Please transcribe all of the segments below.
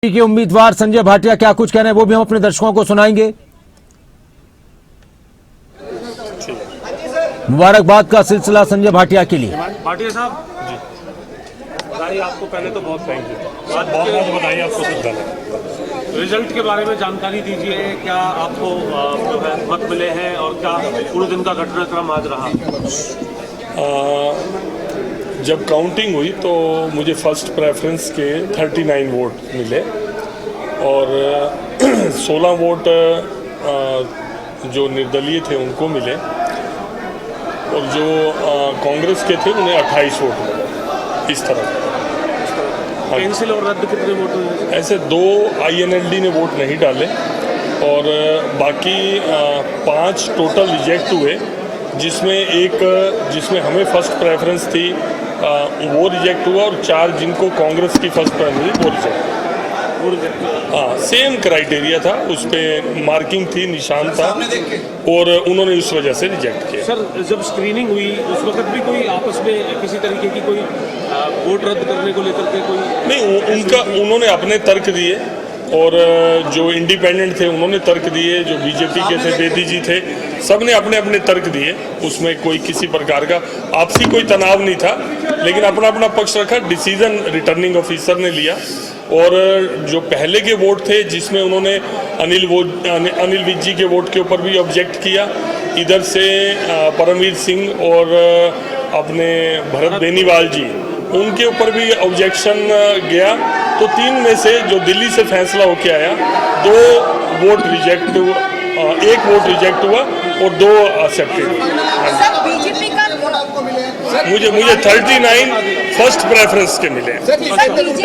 के उम्मीदवार संजय भाटिया क्या कुछ कह रहे हैं वो भी हम अपने दर्शकों को सुनाएंगे। मुबारकबाद का सिलसिला संजय भाटिया के लिए। भाटिया साहब जी, बधाई आपको। पहले तो बहुत थैंक यू, आज बहुत बहुत बधाई आपको। शुभकामनाएं। रिजल्ट के बारे में जानकारी दीजिए, क्या आपको जो है मत मिले हैं और क्या पूरे दिन का घटनाक्रम आज रहा? जब काउंटिंग हुई तो मुझे फर्स्ट प्रेफरेंस के 39 वोट मिले और 16 वोट जो निर्दलीय थे उनको मिले और जो कांग्रेस के थे उन्हें 28 वोट मिले। इस तरह कैंसिल और रद्द कितने वोट हुए? ऐसे 2 INLD ने वोट नहीं डाले और बाकी 5 टोटल रिजेक्ट हुए, जिसमें हमें फर्स्ट प्रेफरेंस थी वो रिजेक्ट हुआ और 4 जिनको कांग्रेस की फर्स्ट प्रेफरेंस वो रिजेक्ट। हाँ, सेम क्राइटेरिया था, उस पर मार्किंग थी, निशान था और उन्होंने इस वजह से रिजेक्ट किया। सर, जब स्क्रीनिंग हुई उस वक्त भी कोई आपस में किसी तरीके की कोई वोट रद्द करने को लेकर के कोई नहीं, उन्होंने अपने तर्क दिए और जो इंडिपेंडेंट थे उन्होंने तर्क दिए, जो बीजेपी के थे, बेदी जी थे, सब ने अपने अपने तर्क दिए। उसमें कोई किसी प्रकार का आपसी कोई तनाव नहीं था, लेकिन अपना अपना पक्ष रखा। डिसीजन रिटर्निंग ऑफिसर ने लिया और जो पहले के वोट थे जिसमें उन्होंने अनिल विज जी के वोट के ऊपर भी ऑब्जेक्ट किया, इधर से परमवीर सिंह और अपने भरत बेनीवाल जी उनके ऊपर भी ऑब्जेक्शन गया। तो 3 में से जो दिल्ली से फैसला होके आया, 2 वोट रिजेक्ट हुआ, 1 वोट रिजेक्ट हुआ और 2 एक्सेप्टेड। मुझे 39 फर्स्ट प्रेफरेंस के मिले। सर,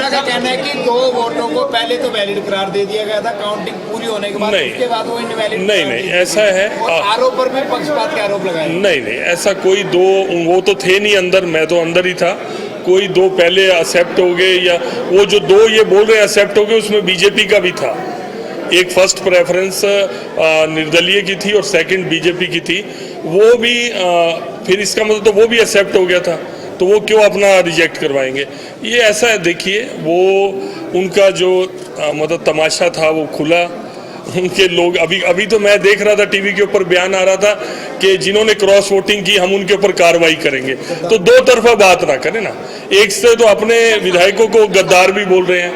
का कहना है कि 2 वोटों को पहले तो वैलिड करार दे दिया गया था, काउंटिंग पूरी होने के बाद उसके बाद वो इनवैलिड। नहीं, ऐसा है। आरोप पर में पक्षपात के आरोप लगाए। नहीं, ऐसा कोई 2 वो तो थे नहीं अंदर, मैं तो अंदर ही था। कोई 2 पहले एक्सेप्ट हो गए या वो जो 2 ये बोल रहे एक्सेप्ट हो गए, उसमें बीजेपी का भी था। एक फर्स्ट प्रेफरेंस निर्दलीय की थी और सेकंड बीजेपी की थी, वो भी फिर इसका मतलब तो वो भी एक्सेप्ट हो गया था, तो वो क्यों अपना रिजेक्ट करवाएंगे? ये ऐसा है, देखिए वो उनका जो मतलब तमाशा था वो खुला। उनके लोग अभी तो मैं देख रहा था टीवी के ऊपर बयान आ रहा था कि जिन्होंने क्रॉस वोटिंग की हम उनके ऊपर कार्रवाई करेंगे। तो 2 तरफा बात ना करें ना। एक से तो अपने विधायकों को गद्दार भी बोल रहे हैं,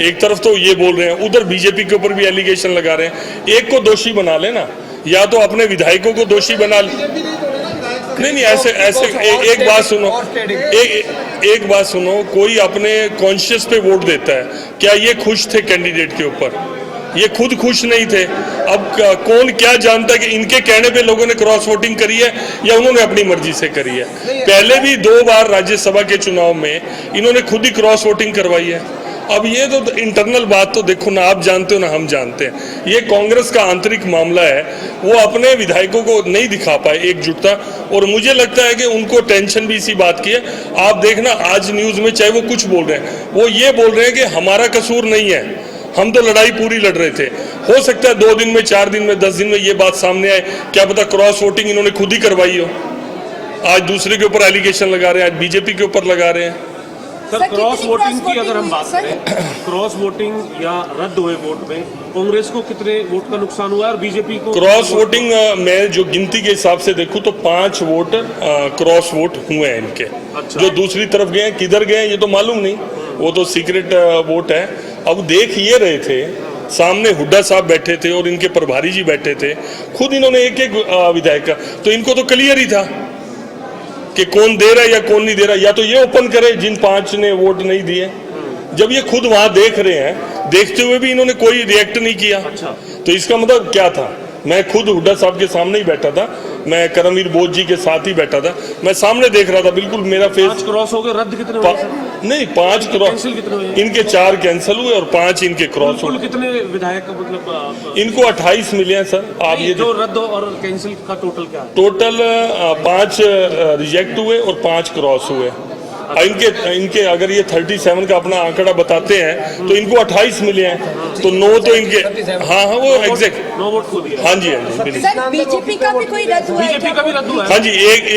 एक तरफ तो ये बोल रहे हैं, उधर बीजेपी के ऊपर भी एलिगेशन लगा रहे हैं। एक को दोषी बना लेना, या तो अपने विधायकों को दोषी बना नहीं, ऐसे एक बात सुनो, कोई अपने कॉन्शियस पे वोट देता है। क्या ये खुश थे कैंडिडेट के ऊपर? ये खुद खुश नहीं थे। अब कौन क्या जानता है कि इनके कहने पे लोगों ने क्रॉस वोटिंग करी है या उन्होंने अपनी मर्जी से करी है? पहले भी 2 बार राज्यसभा के चुनाव में इन्होंने खुद ही क्रॉस वोटिंग करवाई है। अब ये तो इंटरनल बात तो देखो ना, आप जानते हो ना हम जानते हैं। ये कांग्रेस का आंतरिक मामला है, वो अपने विधायकों को नहीं दिखा पाए एकजुटता, और मुझे लगता है कि उनको टेंशन भी इसी बात की है। आप देखना आज न्यूज में चाहे वो कुछ बोल रहे हैं, वो ये बोल रहे हैं कि हमारा कसूर नहीं है, हम तो लड़ाई पूरी लड़ रहे थे। हो सकता है 2 दिन में, 4 दिन में, 10 दिन में ये बात सामने आए, क्या पता क्रॉस वोटिंग इन्होंने खुद ही करवाई हो। आज दूसरे के ऊपर एलिगेशन लगा रहे हैं, आज बीजेपी के ऊपर लगा रहे हैं। सर, क्रॉस वोटिंग की अगर हम बात करें, क्रॉस वोटिंग या रद्द हुए वोट में कांग्रेस को कितने वोट का नुकसान हुआ और बीजेपी को? क्रॉस वोटिंग में जो गिनती के हिसाब से देखूं तो 5 वोट क्रॉस वोट हुए हैं इनके। अच्छा। जो दूसरी तरफ गए, किधर गए ये तो मालूम नहीं, वो तो सीक्रेट वोट है। अब देख ये रहे थे, सामने हुड्डा साहब बैठे थे और इनके प्रभारी जी बैठे थे, खुद इन्होंने एक विधायक का, तो इनको तो क्लियर ही था कि कौन दे रहा है या कौन नहीं दे रहा। या तो ये ओपन करे जिन 5 ने वोट नहीं दिए। जब ये खुद वहां देख रहे हैं, देखते हुए भी इन्होंने कोई रिएक्ट नहीं किया। अच्छा। तो इसका मतलब क्या था? मैं खुद हुड्डा साहब के सामने ही बैठा था, मैं करमवीर बोध जी के साथ ही बैठा था, मैं सामने देख रहा था, बिल्कुल मेरा फेस। 5 क्रॉस हो गए, रद्द कितने हुए? नहीं, 5 क्रॉस इनके 4 कैंसिल हुए और 5 इनके क्रॉस हुए। कितने विधायक मतलब इनको 28 मिले हैं सर। आप ये जो रद्द और कैंसिल का टोटल क्या है? टोटल 5 रिजेक्ट हुए और 5 क्रॉस हुए। इनके अगर ये 37 का अपना आंकड़ा बताते हैं तो इनको 28 मिले हैं, तो 9 तो इनके। हाँ वो एग्जैक्ट 9 वोट खो दिया। हाँ जी, बीजेपी का भी कोई रद्द हुआ है? बीजेपी का भी रद्द हुआ है। हाँ जी,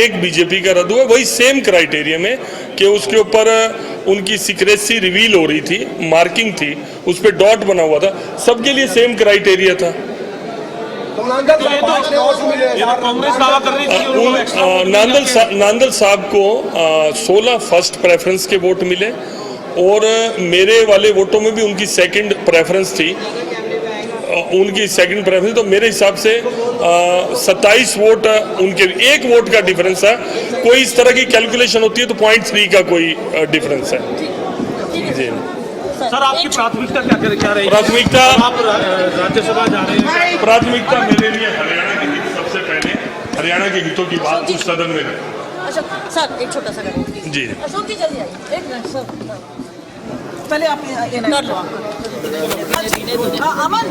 एक बीजेपी का रद्द हुआ, वही सेम क्राइटेरिया में कि उसके ऊपर उनकी सीक्रेसी रिवील हो रही थी, मार्किंग थी, उस पर डॉट बना हुआ था, सबके लिए सेम क्राइटेरिया था। कांग्रेस दावा कर रही थी उन्होंने extra वोट मिला नांदल साहब को 16 फर्स्ट प्रेफरेंस के वोट मिले और मेरे वाले वोटों में भी उनकी सेकंड प्रेफरेंस थी, तो मेरे हिसाब से 27 वोट उनके, एक वोट का डिफरेंस है। कोई इस तरह की कैलकुलेशन होती है तो 0.3 का कोई डिफरेंस है जी। सर आपकी प्राथमिकता क्या रही? प्राथमिकता आप राज्यसभा जा रहे हैं। प्राथमिकता मेरे लिए हरियाणा के हित, सबसे पहले हरियाणा के हितों की बात उस सदन में है। अशोक सर एक छोटा सा करें जी अशोक जी जल्दी आइए एक मिनट सर पहले आप ये ना लो अमन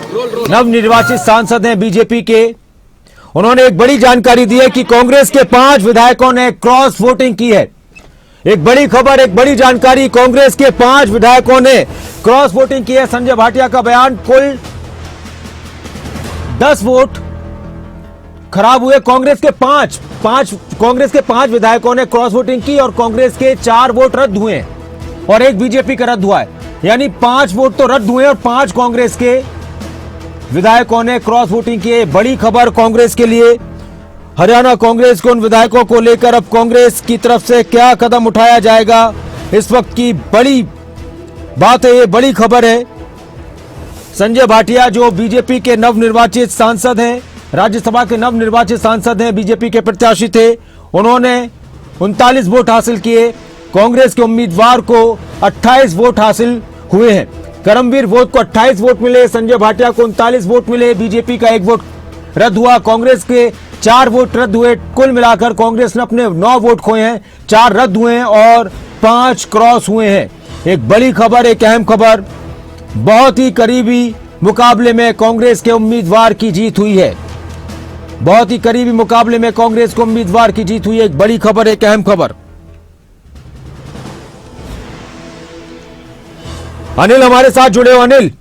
नवनिर्वाचित सांसद हैं बीजेपी के, उन्होंने एक बड़ी जानकारी दी है कि कांग्रेस के 5 विधायकों ने क्रॉस वोटिंग की है। एक बड़ी खबर, एक बड़ी जानकारी, कांग्रेस के 5 विधायकों ने क्रॉस वोटिंग की है। संजय भाटिया का बयान, कुल 10 वोट खराब हुए। कांग्रेस के 5 विधायकों ने क्रॉस वोटिंग की और कांग्रेस के 4 वोट रद्द हुए हैं और एक बीजेपी का रद्द हुआ है, यानी 5 वोट तो रद्द हुए और 5 कांग्रेस के विधायकों ने क्रॉस वोटिंग की। बड़ी खबर कांग्रेस के लिए, हरियाणा कांग्रेस के उन विधायकों को लेकर अब कांग्रेस की तरफ से क्या कदम उठाया जाएगा, इस वक्त की बड़ी बात है, ये बड़ी खबर है। संजय भाटिया जो बीजेपी के नवनिर्वाचित सांसद हैं, राज्यसभा के नवनिर्वाचित सांसद हैं, बीजेपी के प्रत्याशी थे, उन्होंने 39 वोट हासिल किए। कांग्रेस के उम्मीदवार को 28 वोट हासिल हुए हैं। करमवीर वोट को 28 वोट मिले, संजय भाटिया को 39 वोट मिले, बीजेपी का 1 वोट रद्द हुआ, कांग्रेस के 4 वोट रद्द हुए। कुल मिलाकर कांग्रेस ने अपने 9 वोट खोए हैं, 4 रद्द हुए हैं और 5 क्रॉस हुए हैं। एक बड़ी खबर, एक अहम खबर, बहुत ही करीबी मुकाबले में कांग्रेस के उम्मीदवार की जीत हुई है। बहुत ही करीबी मुकाबले में कांग्रेस को उम्मीदवार की जीत हुई है। एक बड़ी खबर, एक अहम खबर। अनिल हमारे साथ जुड़े हो, अनिल,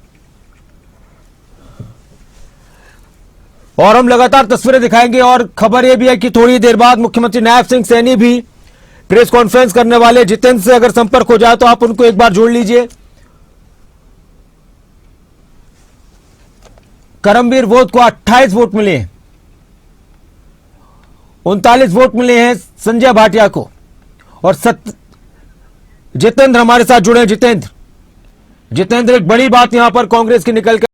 और हम लगातार तस्वीरें दिखाएंगे। और खबर यह भी है कि थोड़ी देर बाद मुख्यमंत्री नायब सिंह सैनी भी प्रेस कॉन्फ्रेंस करने वाले। जितेंद्र से अगर संपर्क हो जाए तो आप उनको एक बार जोड़ लीजिए। करमवीर वोट को 28 वोट मिले हैं, 39 वोट मिले हैं संजय भाटिया को और जितेंद्र हमारे साथ जुड़े हैं। जितेंद्र, एक बड़ी बात यहां पर कांग्रेस की निकल के